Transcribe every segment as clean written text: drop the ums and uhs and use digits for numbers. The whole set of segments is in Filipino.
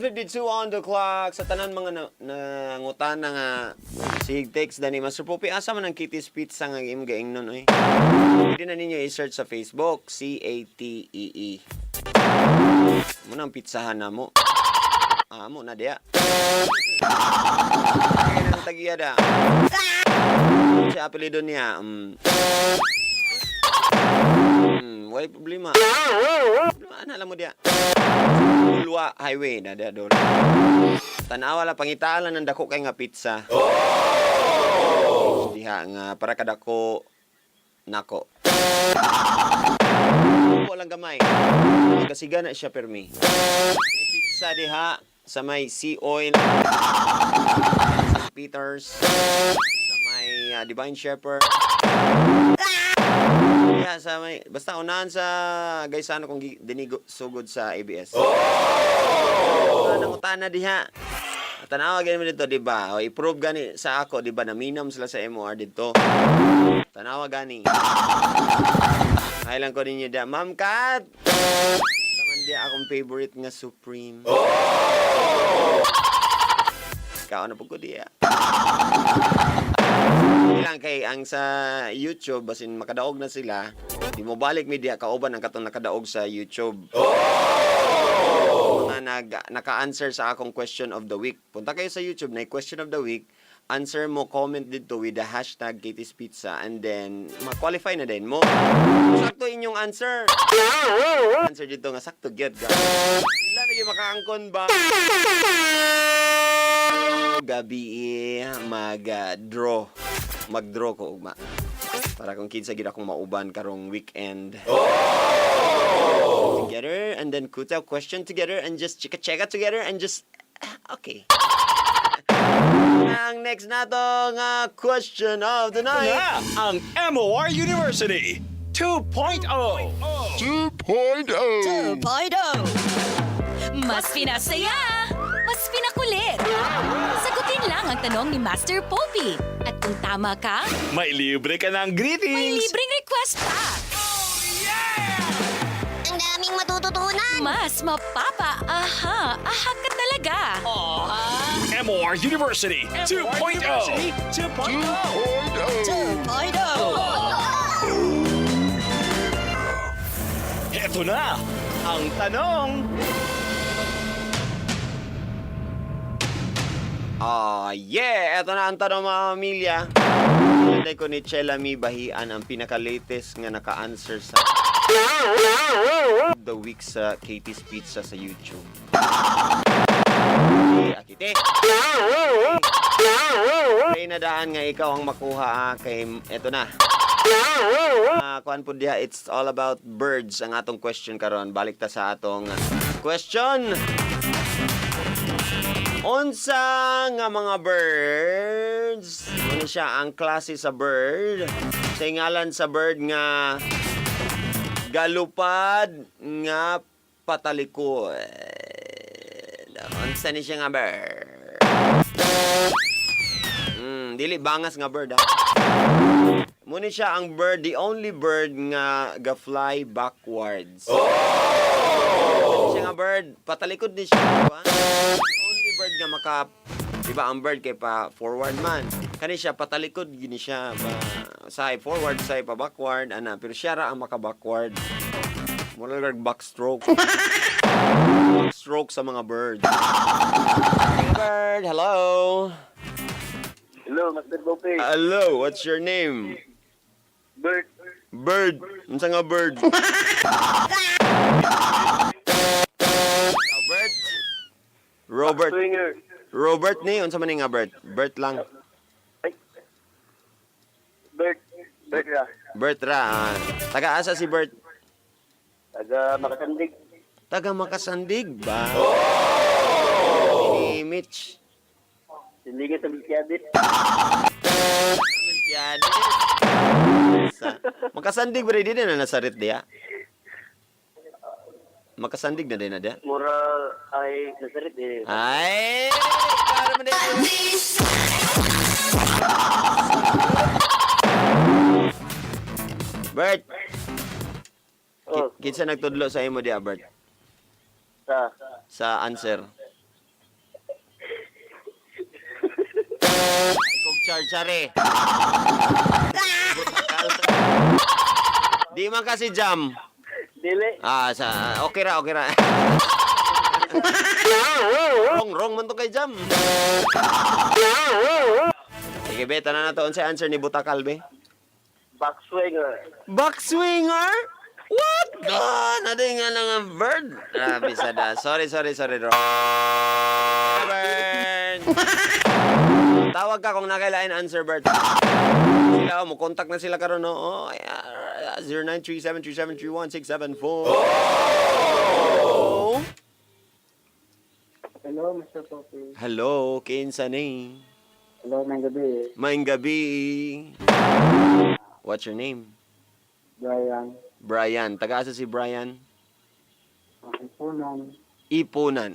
12:52 on the clock. Sa tanan mga nangutan nga sig text dani Master Popi asa man ang Kitty's Pizza nga imong gaingnon oy. Pwede na ninyo i-search sa Facebook CATEE. Muna ang pizzahan na mo. Amo na dia. Kaya nang tagiya da. Si apelido niya. Wala problema. Ano alam mo dia? Ulwa Highway na dia doon. Tanawa la pangitaan lang ng dako kay nga pizza. Diha nga para kadako nako. Wala gamay. Kasiga na siya permi. May pizza diha sa may Sea Oil, St. Peters, sa may Divine Shepherd. Yeah, sa may basta unahan sa gaysano kung dinigo sugod sa ABS. Nangutan na diha. Tanawa gani mo dito, di ba? O i-prove gani sa ako, di ba? Naminam sila sa MOR dito. Tanawa gani. Kailan ko ninyo da, Ma'am Kat. Taman dia akong favorite nga Supreme. Ikaw na po ko diya. Ilang kay ang sa YouTube basin makadaog na sila, di mo balik media kauban ang katong nakadaog sa YouTube. Mga naka-answer sa akong question of the week. Punta kayo sa YouTube na question of the week, answer mo, comment dito with the hashtag Kitty's Pizza and then ma-qualify na din mo. Sakto inyong answer. Answer dito nga sakto gyud ka. Ila lagi makaangkon ba? Gabi mag-draw. Mag-draw ko ugma. Para kung kinsa gid akong mauban karong weekend. Together and then kuta question together and just chika-cheka together and just okay. Ang next nato nga question of the night. Na ang MOR University 2.0. 2.0. Mas pinasaya, mas pinakulit. Sagutin lang ang tanong ni Master Popi. At kung tama ka, May libre ka ng greetings. may libreng request pa. Ang daming matututunan. Mas aha ka talaga. MOR University 2.0. 2.0. Ito na ang tanong. Yeah! Eto na ang tanong mga pamilya. Hinday ko ni Chela Mi Bahian ang pinaka-latest nga naka-answer sa the week sa Kitty's Pizza sa YouTube. Akite! Kaya nadaan nga ikaw ang makuha kay eto na. Kuan po diha, it's all about birds ang atong question karon. Balik ta sa atong question. Unsa nga mga birds? Ano siya ang klase sa bird? Sa ngalan sa bird nga galupad nga patalikod. Unsa ni siya nga bird? Dili bangas nga bird ha. Muna siya ang bird, the only bird nga ga-fly backwards. Siya nga bird, patalikod ni siya. Only bird nga maka, diba ang bird kay pa forward man. Kani siya patalikod gini siya ba sa forward sa pa backward ana, pero siya ra ang maka backward. Mura lang backstroke. Backstroke sa mga bird. Bird, hello. Hello, Master Popi. Hello, what's your name? Bert. Bird. Unsa nga bird? Robert? Robert. Swinger. Robert ni unsa man ni nga Bert? Bert lang. Ay. Bert. Bert ra. Bert ra. Taga-asa si Bert? Taga Makasandig. Taga Makasandig ba? Ni Mitch. Silingan sa Bilkiadit. Makasandig ba rin din na nasarit diya? Makasandig na din na diya? Mura ay nasarit eh. Ay! Para mo din. Bert! Oh, Kinsa nagtudlo sa imo diya, Bert? sa Sa answer. Ay, kog char-chare. Di man kasi jam. Dili. Okay ra. Wrong man to kay jam. Sige, be, tanan na to. Unsay answer ni Butakal, be? Backswinger. Backswinger? What? Ano nga lang bird? Bisada. Sorry, Ron. Bird. Tawag ka kung nakailain answer, bird. Sila, mo contact na sila karon no. 0937373167 Hello, Mr. Poppy. Hello, kinsa ni? Hello, may gabi. Maing gabi. What's your name? Brian. Brian. Taga-asa si Brian? Ipunan. Ipunan.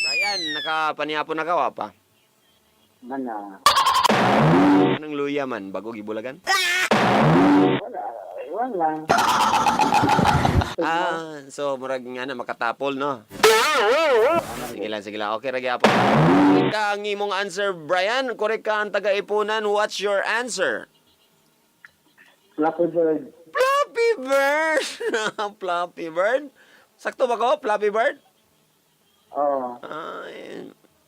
Brian, nakapaniapo na kawa pa? Mana. Anong luya man? Bago gibulagan? Wala. Iwan lang. So murag nga na makatapol, no? Sige lang. Okay, ragi apo. Correct ka ang imong answer, Brian. Correct ka ang taga-Ipunan. What's your answer? Flappy bird. Flappy Bird! Flappy Bird? Sakto ba ko? Flappy Bird? Oh.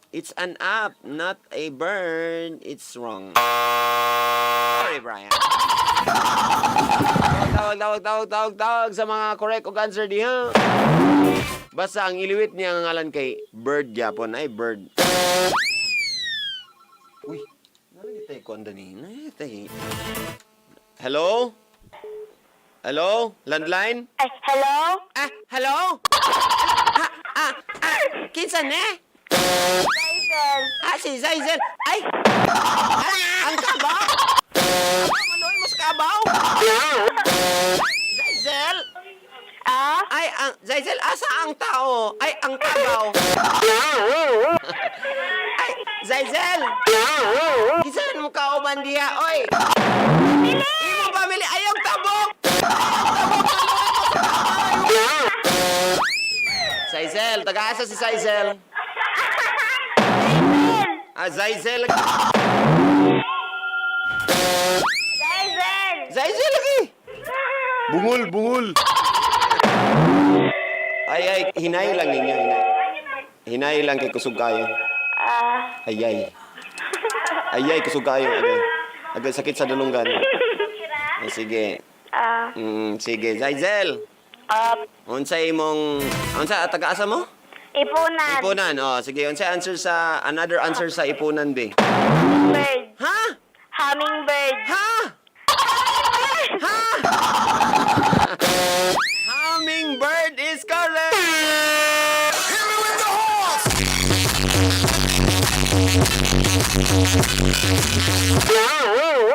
It's an app, not a bird. It's wrong. Sorry, Brian. Tawag sa mga correct o answer diha. Basta ang iliwit niya ang ngalan kay Bird gyapon ay Bird. Uy, nalagitay ko andani. Hello? Hello? Landline? Hello? Hello? Kinsa ne? Jason. Si Zaizel. Ay! Ang kabaw! Maloy mo sa kabaw! Zaizel! Ay, Zaizel, asa ang tao? Ay, ang kabaw! Ay, Zaizel! Kisan mo kauban diha, oy! Imo pamili! Ayaw tabok! Zaizel, taga-asa si Zaizel. Zaizel. Zaizel lagi. Bungol. Ay, hinay lang ninyo, hinay. Hinay lang kay kusog kayo. Ayay, kusog kayo. Agay sakit sa dulunggan. Sige. Sige, Zaizel. Unsa taga-asa mo? Ipunan. Ipunan. Sige, another answer sa Ipunan, be. Bird. Ha? Hummingbird. Hummingbird is correct!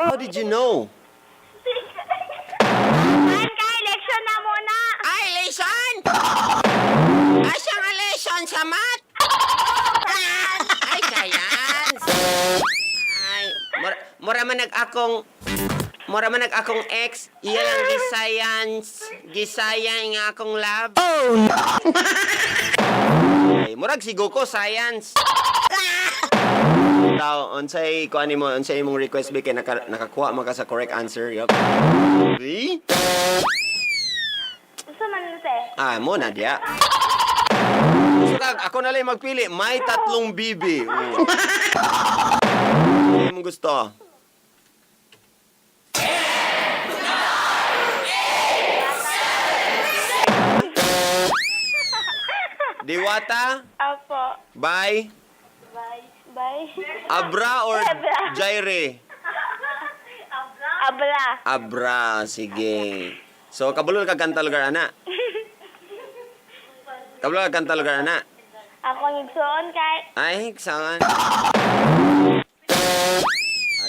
How did you know? Election na muna. Election? Asyang election sa mat? Ay, science. Ay, mura man nag-akong ex, iya lang gisayang nga akong lab. Ay, murag sigo ko, science. Tao, unsay imong request ba kay nakakuha maka sa correct answer, yup. Di? Gusto man nuse. Mo na diya. So, ako na lang magpili. May 3 bibi. Ano mo gusto? Diwata? Apo. Bye? Bye. Abra or Abra. Jaire? Abra, sige. So, kabulol ka kanta lugar, ana? Kabulol ka kanta lugar, ana? Ako nagsuon kay. Ay, saan?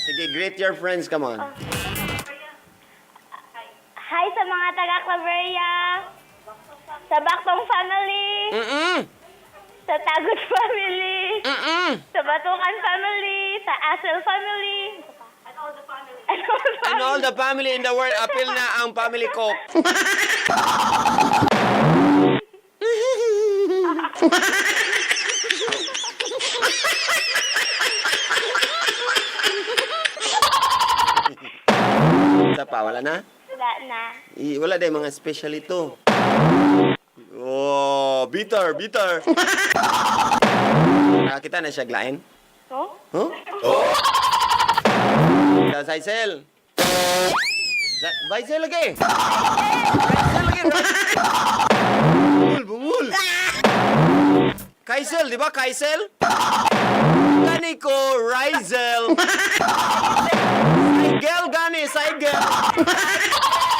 Sige, greet your friends, come on. Hi sa mga taga-Claveria. Sa Baktong family. Sa Tagot family. Sa Batukan family. Sa Asel family. And all the family in the world, appeal na ang family ko. pa, wala na? Wala na. Wala din mga special ito. Oh, bitter. Nakakita na siya glain? Oh? Huh? Sa Saisel. Baisel lagi. Bungul. Kaisel, di ba Kaisel? Gani ko, Rizel. Saigel gani, Saigel.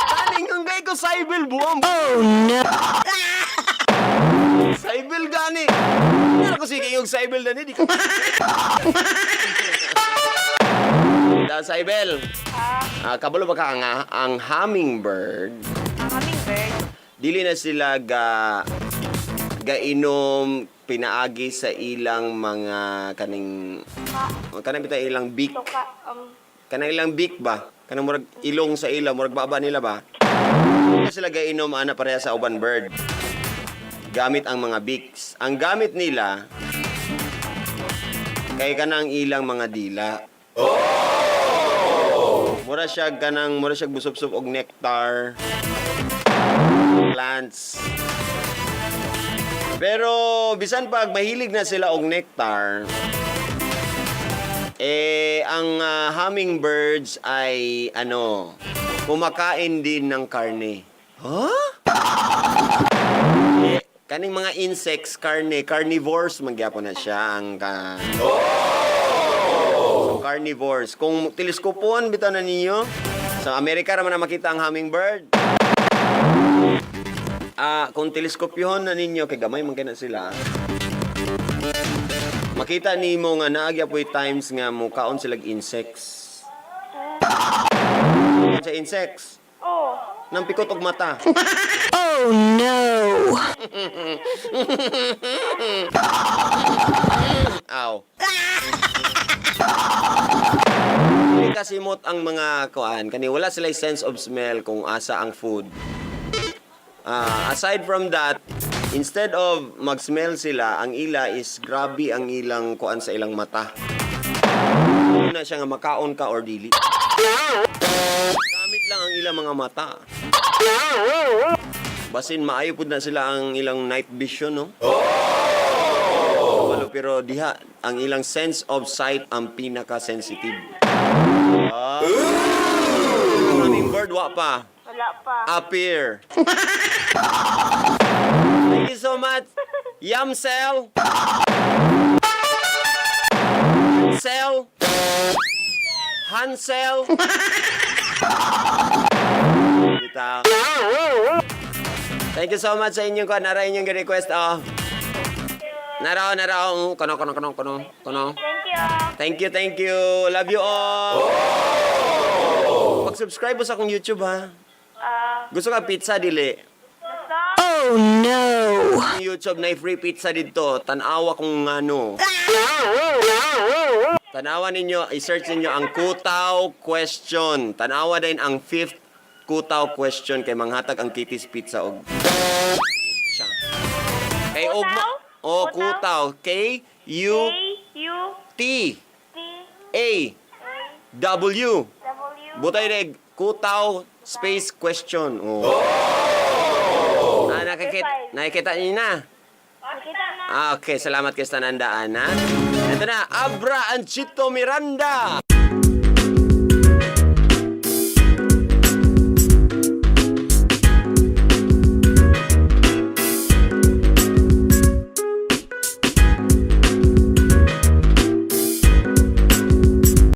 Gani ang gay ko Saibel buwang. Oh no. Saibel gani. Hindi ako sige yung Saibel na di ko. Da Saibel. Kabalo ba ka ang hummingbird? Ang hummingbird. Dili na sila gainom pinaagi sa ilang mga kanang bitaw ilang beak. Tuka. Kanang ilang beak ba? Kanang murag ilong sa ila, murag baba nila ba? Dili na sila gainom ana pareha sa uban bird. Gamit ang mga beaks. Ang gamit nila kay kanang ilang mga dila. Mura siya busop-sop og nectar. Plants. Pero bisan pag mahilig na sila og nectar, ang hummingbirds ay kumakain din ng karne. Huh? Kaning mga insects, carnivores magyapon na siya ang carnivores. Kung teleskopon bitaw na ninyo, sa Amerika raman na makita ang hummingbird. Kung teleskopyon na ninyo, kay gamay man kaya sila. Makita nimo nga naagya po'y times nga mukaon silag insects. Sa insects? Oh. Nang pikot og mata. Oh no! Aw. Hindi kasimot ang mga kani wala sila sense of smell kung asa ang food. Aside from that, instead of mag-smell sila, ang ila is grabe ang ilang kuan sa ilang mata. Hindi na siya nga makaon ka or dili. Gamit lang ang ilang mga mata. Basin maayo pud na sila ang ilang night vision, no? Pero diha, ang ilang sense of sight ang pinaka-sensitive. Hummingbird, wa pa. Wala pa. Appear. Thank you so much. Yamsel. Hansel. Bitaw. Thank you so much sa inyong nara inyong request. Naraw. Kono. Thank you. Thank you. Love you all. Pag-subscribe mo sa akong YouTube, ha? Gusto ka pizza, dili? Oh no! Ang YouTube na free pizza dito. Tanawa kung ano. Tanawa ninyo, i-search ninyo ang Kutaw question. Tanawa din ang 5th Kutaw question kay manghatag ang Kitty's Pizza og siya. Kay Kutaw? Kutaw. K-U-T-A-W. Butay reg Kutaw space question. Nakikita niyo na. Nakita na. Okay, salamat kay Tanandaan, ha? Ito na, Abra Anchito Miranda.